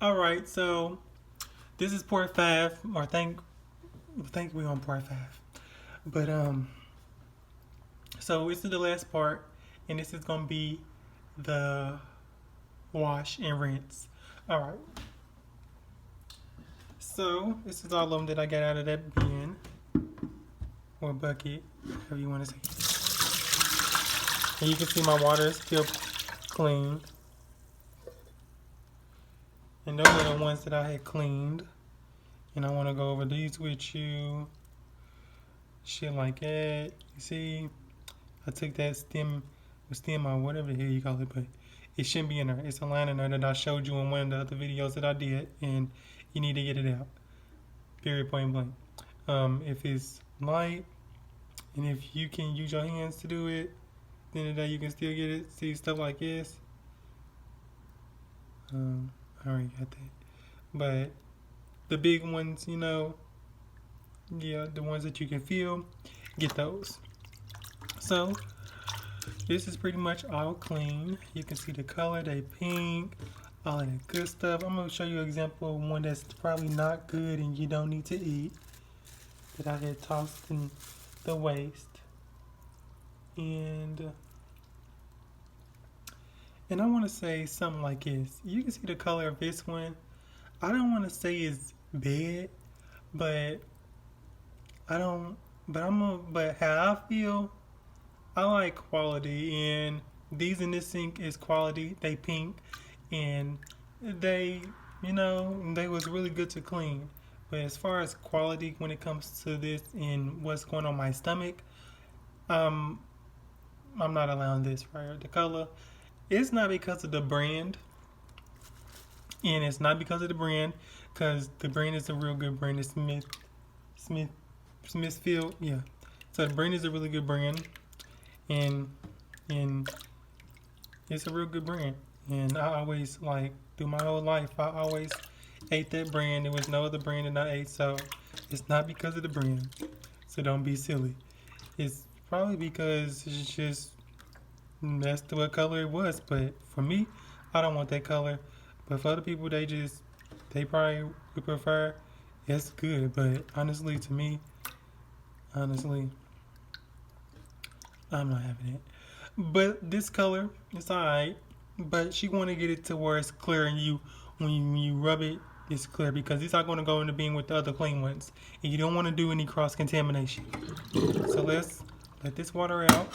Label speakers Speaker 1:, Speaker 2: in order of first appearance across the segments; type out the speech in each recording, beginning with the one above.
Speaker 1: All right, so this is part five, or I think we're on part five. But so this is the last part, and this is gonna be the wash and rinse. All right. So this is all of them that I got out of that bin or bucket, however you want to say. And you can see my water is still clean, and those are the ones that I had cleaned. And I want to go over these with you. Shit like that. You see, I took that stem or whatever the hell you call it, but it shouldn't be in there. It's a line in there that I showed you in one of the other videos that I did, and you need to get it out. Period, point blank. If it's light, and if you can use your hands to do it, then the day you can still get it. See stuff like this. I already got that. But the big ones, yeah, the ones that you can feel, get those. So this is pretty much all clean. You can see the color, they pink, all of that good stuff. I'm gonna show you an example of one that's probably not good and you don't need to eat, that I had tossed in the waste. And I want to say something like this. You can see the color of this one. I don't want to say it's bad, but I don't. But how I feel, I like quality, and these in this sink is quality. They pink, and they, they was really good to clean. But as far as quality when it comes to this and what's going on my stomach, um, I'm not allowing this right here. The color, it's not because of the brand, and it's not because of the brand, because the brand is a real good brand. It's Smith, Smithfield, yeah. So the brand is a really good brand, and and it's a real good brand. And I always through my whole life, I always ate that brand. There was no other brand that I ate, so it's not because of the brand. So don't be silly. It's probably because it's just that's the what color it was. But for me, I don't want that color. But for other people, they probably would prefer. It's good, but honestly, to me, honestly, I'm not having it. But this color, it's alright. But she want to get it to where it's clear, and when you rub it, it's clear because these are going to go in the bin with the other clean ones, and you don't want to do any cross contamination. So let's let this water out.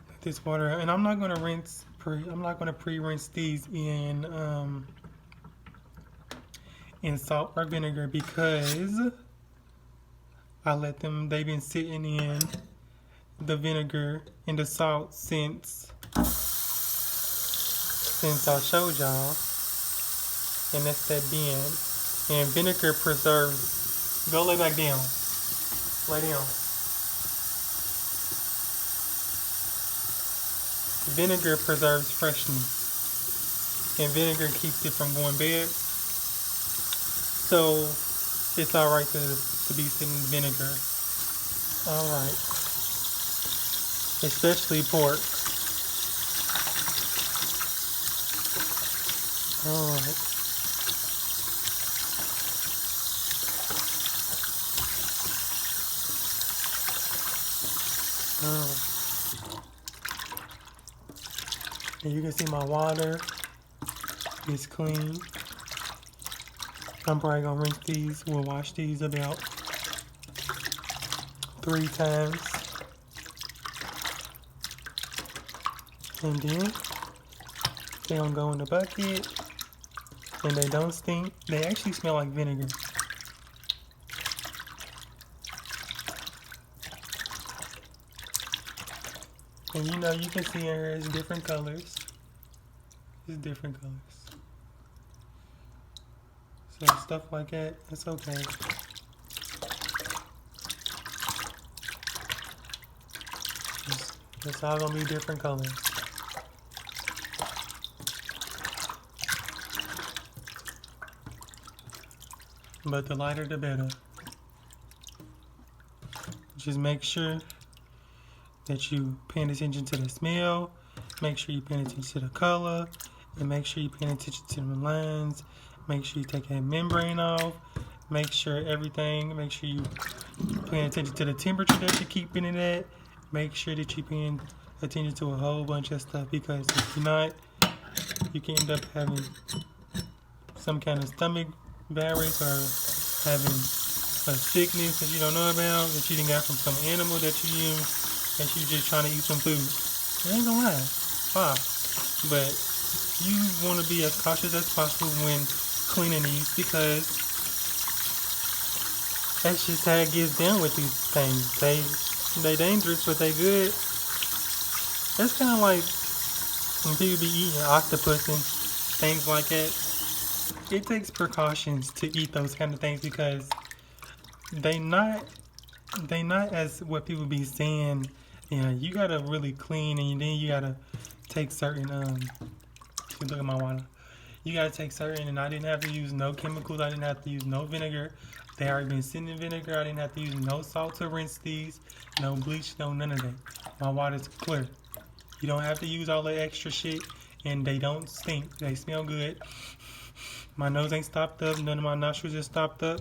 Speaker 1: Let this water out, and I'm not going to rinse. I'm not going to pre-rinse these in salt or vinegar because they've been sitting in the vinegar and the salt since I showed y'all, and that's that bin. And vinegar preserves. Go lay back down. Lay down. Vinegar preserves freshness, and vinegar keeps it from going bad. So it's all right to be sitting in vinegar. All right, especially pork. All right. And you can see my water is clean. I'm probably gonna rinse these. We'll wash these about 3 times. And then they don't go in the bucket. And they don't stink. They actually smell like vinegar. And you can see in here it's different colors. It's different colors. So stuff like that, it's okay. It's all gonna be different colors. But the lighter the better. Just make sure that you paying attention to the smell make sure you're paying attention to the color, and make sure you're paying attention to the lines. Make sure you take that membrane off. Make sure make sure you paying attention to the temperature that you're keeping it at. Make sure that you're paying attention to a whole bunch of stuff, because if you're not, you can end up having some kind of stomach virus or having a sickness that you don't know about, that you didn't get from some animal that you use, that you just trying to eat some food. I ain't gonna lie, wow. But you want to be as cautious as possible when cleaning these, because that's just how it gets down with these things. They dangerous, but they good. That's kind of like when people be eating octopus and things like that. It takes precautions to eat those kind of things, because they not as what people be saying. You gotta really clean, and then you gotta take certain look at my water. You gotta take certain, and I didn't have to use no chemicals. I didn't have to use no vinegar. They already been sitting in vinegar. I didn't have to use no salt to rinse these, no bleach, no none of that. My water's clear. You don't have to use all that extra shit, and they don't stink. They smell good. My nose ain't stopped up. None of my nostrils are stopped up.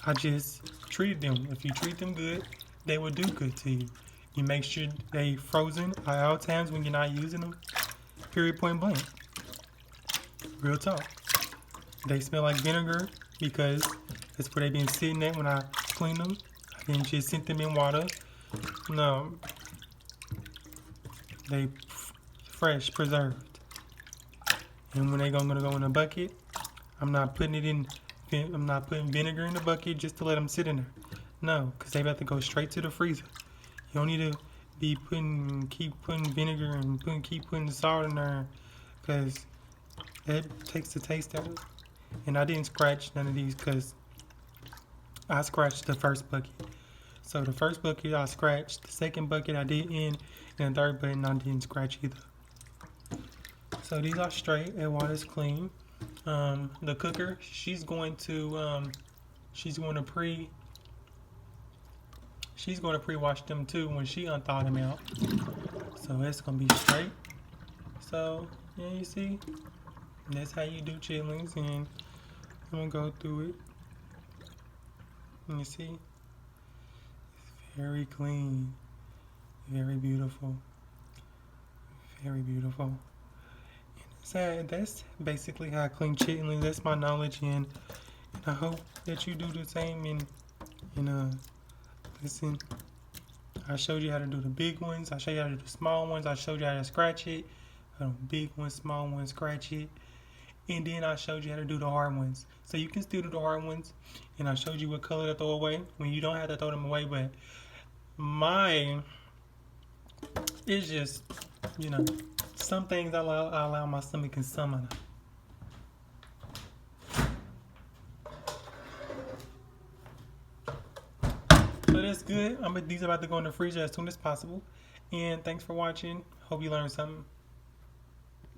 Speaker 1: I just treated them. If you treat them good, they will do good to you. You make sure they frozen at all times when you're not using them. Period, point blank. Real talk. They smell like vinegar because that's where they've been sitting at when I cleaned them. I didn't just sit them in water. No. They fresh, preserved. And when they're gonna go in a bucket, I'm not putting vinegar in the bucket just to let them sit in there. No, because they about to go straight to the freezer. You don't need to be keep putting vinegar and keep putting salt in there, because it takes the taste out of it. And I didn't scratch none of these because I scratched the first bucket. So the first bucket I scratched, the second bucket I didn't, and the third bucket I didn't scratch either. So these are straight and water's clean. The cooker, she's going to pre-wash them too when she unthaw them out. So it's gonna be straight. So yeah, you see, that's how you do chitterlings, and I'm gonna go through it. And you see, it's very clean, very beautiful, very beautiful. So that's basically how I clean chitterlings. That's my knowledge, and I hope that you do the same. And listen, I showed you how to do the big ones. I showed you how to do the small ones. I showed you how to scratch it. Big ones, small ones, scratch it. And then I showed you how to do the hard ones. So you can still do the hard ones. And I showed you what color to throw away when you don't have to throw them away. But it's just, some things I allow my stomach and some I don't. So that's good. These are about to go in the freezer as soon as possible. And thanks for watching. Hope you learned something.